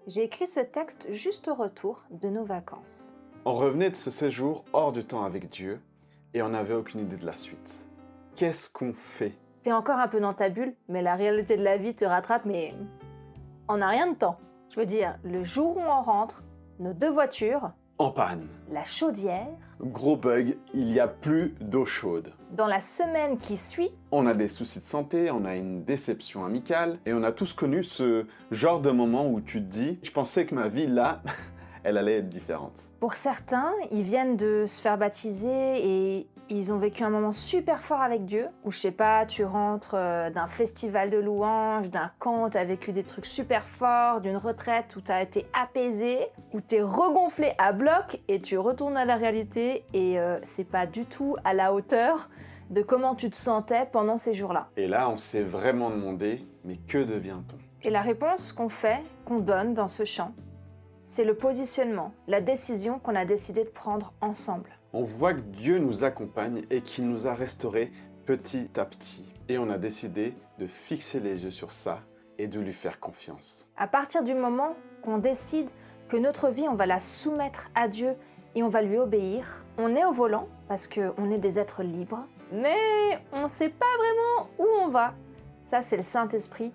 J'ai écrit ce texte juste au retour de nos vacances. On revenait de ce séjour hors du temps avec Dieu et on n'avait aucune idée de la suite. Qu'est-ce qu'on fait? T'es encore un peu dans ta bulle, mais la réalité de la vie te rattrape, mais on n'a rien de temps. Je veux dire, le jour où on rentre, nos 2 voitures, En panne. la chaudière, Gros bug, il n'y a plus d'eau chaude. dans la semaine qui suit, On a des soucis de santé, on a une déception amicale et on a tous connu ce genre de moment où tu te dis « Je pensais que ma vie, là, elle allait être différente. » pour certains, ils viennent de se faire baptiser et ils ont vécu un moment super fort avec Dieu, où je sais pas, tu rentres d'un festival de louanges, d'un camp, t'as vécu des trucs super forts, d'une retraite où t'as été apaisé, où t'es regonflé à bloc et tu retournes à la réalité et c'est pas du tout à la hauteur de comment tu te sentais pendant ces jours-là. Et là, on s'est vraiment demandé « Mais que devient-on » Et la réponse qu'on fait, qu'on donne dans ce chant, c'est le positionnement, la décision qu'on a décidé de prendre ensemble. On voit que Dieu nous accompagne et qu'il nous a restaurés petit à petit. Et on a décidé de fixer les yeux sur ça et de lui faire confiance. À partir du moment qu'on décide que notre vie, on va la soumettre à Dieu et on va lui obéir, on est au volant parce qu'on est des êtres libres, mais on ne sait pas vraiment où on va. Ça, c'est le Saint-Esprit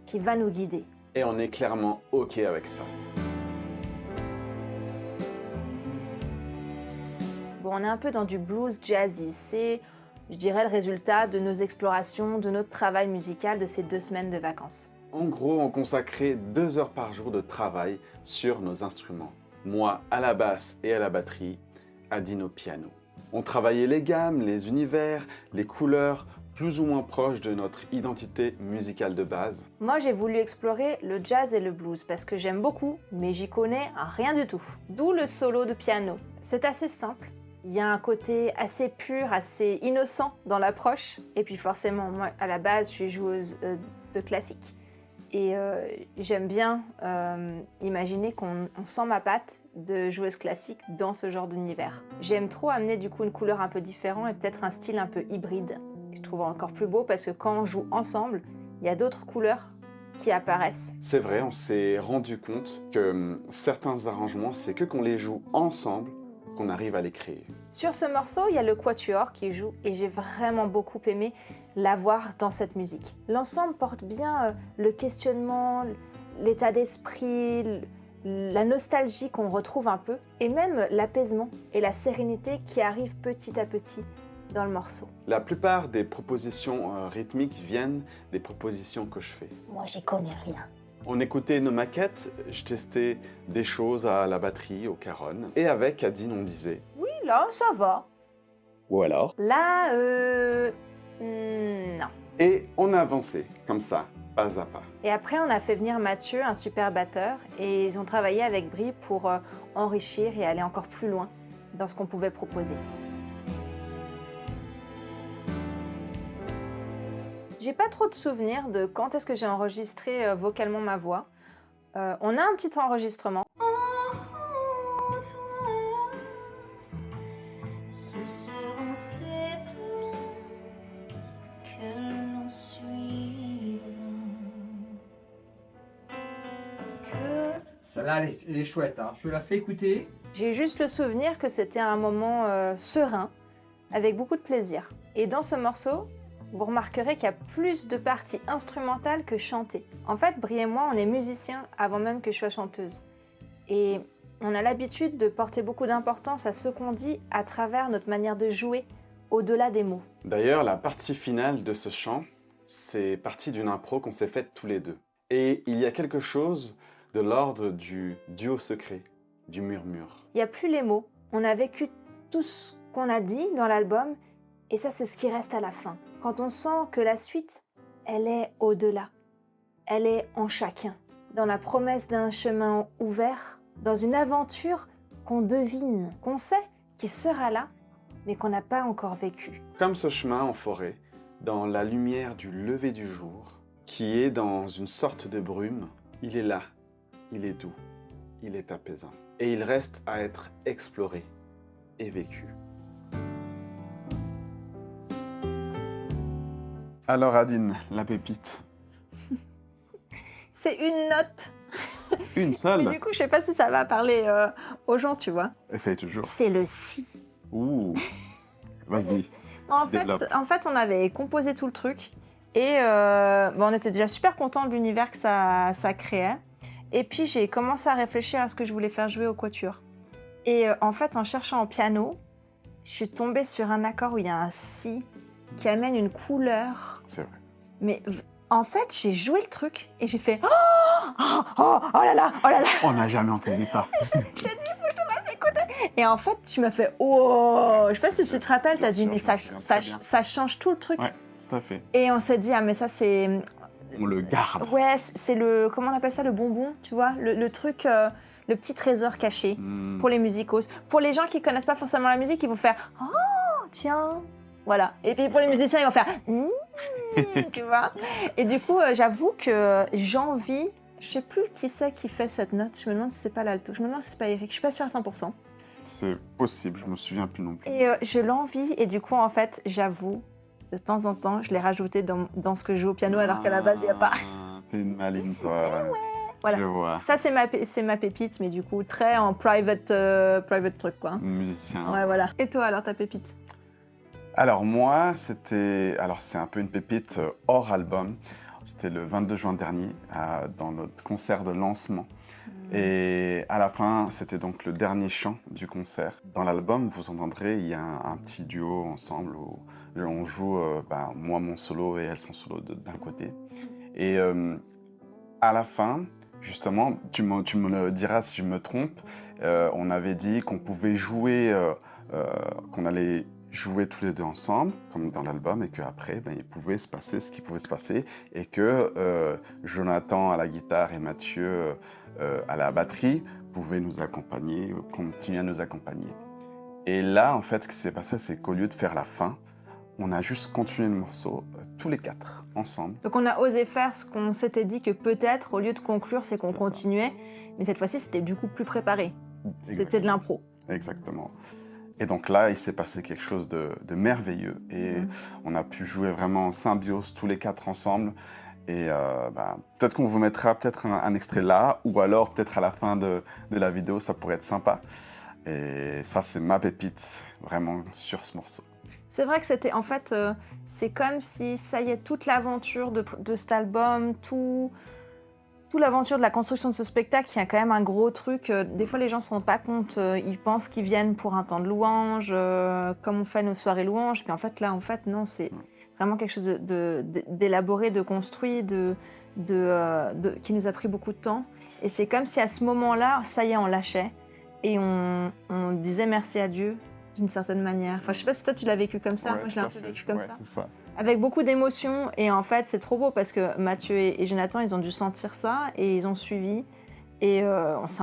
qui va nous guider. Et on est clairement OK avec ça. Bon, on est un peu dans du blues jazzy. C'est, je dirais, le résultat de nos explorations, de notre travail musical de ces 2 semaines de vacances. En gros, on consacrait 2 heures par jour de travail sur nos instruments. Moi à la basse et à la batterie, Adine au piano. On travaillait les gammes, les univers, les couleurs, plus ou moins proches de notre identité musicale de base. Moi, j'ai voulu explorer le jazz et le blues parce que j'aime beaucoup, mais j'y connais rien du tout. D'où le solo de piano. C'est assez simple. Il y a un côté assez pur, assez innocent dans l'approche. Et puis forcément, moi, à la base, je suis joueuse de classique. Et j'aime bien imaginer qu'on sent ma patte de joueuse classique dans ce genre d'univers. J'aime trop amener du coup une couleur un peu différente et peut-être un style un peu hybride. Et je trouve encore plus beau parce que quand on joue ensemble, il y a d'autres couleurs qui apparaissent. C'est vrai, on s'est rendu compte que certains arrangements, c'est que qu'on les joue ensemble qu'on arrive à les créer. Sur ce morceau, il y a le quatuor qui joue et j'ai vraiment beaucoup aimé l'avoir dans cette musique. L'ensemble porte bien le questionnement, l'état d'esprit, la nostalgie qu'on retrouve un peu et même l'apaisement et la sérénité qui arrivent petit à petit dans le morceau. La plupart des propositions rythmiques viennent des propositions que je fais. Moi, j'y connais rien. On écoutait nos maquettes, je testais des choses à la batterie, au caron. Et avec Adine, on disait Oui, là, ça va. ou alors. Là, non. Et on a avancé, comme ça, pas à pas. Et après, on a fait venir Mathieu, un super batteur, et ils ont travaillé avec Brie pour enrichir et aller encore plus loin dans ce qu'on pouvait proposer. J'ai pas trop de souvenirs de quand est-ce que j'ai enregistré vocalement ma voix. On a un petit enregistrement. Ce seront ces plans que l'on suivra. Celle-là, elle est chouette, hein. Je te la fais écouter. J'ai juste le souvenir que c'était un moment serein, avec beaucoup de plaisir. Et dans ce morceau, vous remarquerez qu'il y a plus de parties instrumentales que chantées. En fait, Brie et moi, on est musiciens avant même que je sois chanteuse. Et on a l'habitude de porter beaucoup d'importance à ce qu'on dit à travers notre manière de jouer, au-delà des mots. D'ailleurs, la partie finale de ce chant, c'est partie d'une impro qu'on s'est faite tous les deux. Et il y a quelque chose de l'ordre du duo secret, du murmure. Il n'y a plus les mots. On a vécu tout ce qu'on a dit dans l'album, et ça, c'est ce qui reste à la fin. Quand on sent que la suite, elle est au-delà. Elle est en chacun. Dans la promesse d'un chemin ouvert, dans une aventure qu'on devine, qu'on sait qui sera là, mais qu'on n'a pas encore vécu. Comme ce chemin en forêt, dans la lumière du lever du jour, qui est dans une sorte de brume, il est là, il est doux, il est apaisant. Et il reste à être exploré et vécu. Alors Adine, la pépite. C'est une note. Une Mais seule? du coup, je sais pas si ça va parler aux gens, tu vois. Essaye toujours. C'est le si. Ouh. Vas-y. Développe. En fait, on avait composé tout le truc et on était déjà super contents de l'univers que ça créait. Et puis, j'ai commencé à réfléchir à ce que je voulais faire jouer au quatuor. Et en fait, en cherchant en piano, je suis tombée sur un accord où il y a un si qui amène une couleur. C'est vrai. Mais en fait, j'ai joué le truc et j'ai fait oh là là, oh là là. On n'a jamais entendu ça. Et en fait, tu m'as fait oh. Je sais pas si tu te rappelles, Bien t'as dit sûr, mais je m'en souviens très bien. ça change tout le truc. Ouais, tout à fait. Et on s'est dit ah mais ça c'est On le garde. ouais c'est le comment on appelle ça le bonbon, tu vois, le truc le petit trésor caché Hmm. pour les musicos. Pour les gens qui connaissent pas forcément la musique, ils vont faire oh tiens. Voilà. Et puis pour les musiciens, ils vont faire tu vois. Et du coup, j'avoue que j'envie. Je sais plus qui c'est qui fait cette note. Je me demande si c'est pas l'alto. Je me demande si c'est pas Eric. Je suis pas sûre à 100%. C'est possible, je me souviens plus non plus. Et je l'envie. Et du coup, en fait, j'avoue, de temps en temps, je l'ai rajouté dans ce que je joue au piano, alors qu'à la base, il n'y a pas. Ah, t'es une maligne, toi. Voilà. Je vois. Ça, c'est ma pépite, mais du coup, très en private truc, quoi. Musicien. Ouais, voilà. Et toi, alors, ta pépite? Alors moi, c'est un peu une pépite hors album. C'était le 22 juin dernier, dans notre concert de lancement. Et à la fin, c'était donc le dernier chant du concert. Dans l'album, vous entendrez, il y a un petit duo ensemble où on joue, moi mon solo et elle son solo d'un côté. Et à la fin, justement, tu me le diras si je me trompe, on avait dit qu'on pouvait jouer, qu'on allait jouer tous les deux ensemble, comme dans l'album, et qu'après, il pouvait se passer ce qui pouvait se passer, et que Jonathan à la guitare et Mathieu à la batterie pouvaient nous accompagner, continuer à nous accompagner. Et là, en fait, ce qui s'est passé, c'est qu'au lieu de faire la fin, on a juste continué le morceau, tous les quatre, ensemble. Donc on a osé faire ce qu'on s'était dit que peut-être, au lieu de conclure, c'est qu'on C'est ça. continuait. Mais cette fois-ci, c'était du coup plus préparé. C'était de l'impro. Exactement. Et donc là, il s'est passé quelque chose de merveilleux. Et on a pu jouer vraiment en symbiose, tous les quatre ensemble. Et peut-être qu'on vous mettra peut-être un extrait là, ou alors peut-être à la fin de la vidéo, ça pourrait être sympa. Et ça, c'est ma pépite, vraiment, sur ce morceau. C'est vrai que c'était, en fait, c'est comme si, ça y est, toute l'aventure de cet album, toute l'aventure de la construction de ce spectacle, il y a quand même un gros truc. Des fois, les gens ne se rendent pas compte. Ils pensent qu'ils viennent pour un temps de louange, comme on fait nos soirées louanges. Puis en fait, là, non, c'est vraiment quelque chose d'élaboré, de construit, qui nous a pris beaucoup de temps. Et c'est comme si à ce moment-là, ça y est, on lâchait. Et on disait merci à Dieu, d'une certaine manière. Enfin, je sais pas si toi, tu l'as vécu comme ça. Moi, je l'ai un peu vécu comme ça. C'est ça. Avec beaucoup d'émotions, et en fait c'est trop beau parce que Mathieu et Jonathan ils ont dû sentir ça et ils ont suivi et on s'est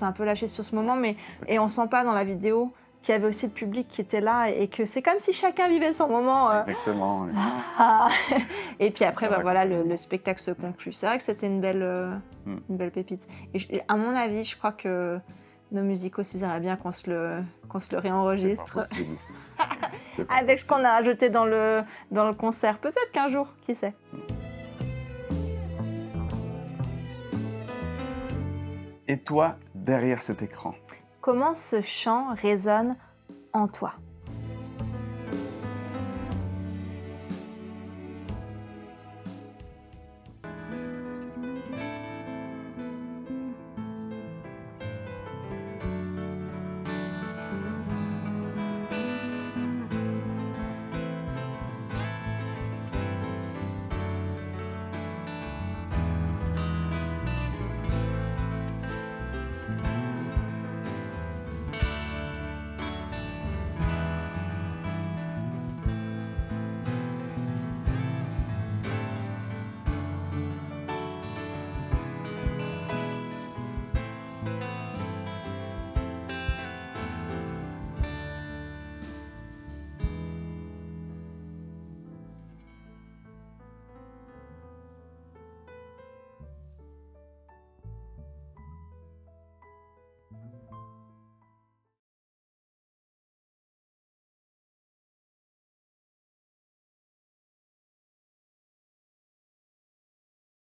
un peu lâché sur ce moment, mais et on sent pas dans la vidéo qu'il y avait aussi le public qui était là et que c'est comme si chacun vivait son moment. Exactement. Oui. Et puis après Ouais, voilà le spectacle se conclut. C'est vrai que c'était une belle pépite. Et à mon avis, je crois que nos musicos ils aimeraient bien qu'on se le réenregistre. C'est pas possible. C'est pas Avec ce possible. qu'on a rajouté dans le concert. Peut-être qu'un jour, qui sait. Et toi, derrière cet écran? Comment ce chant résonne en toi?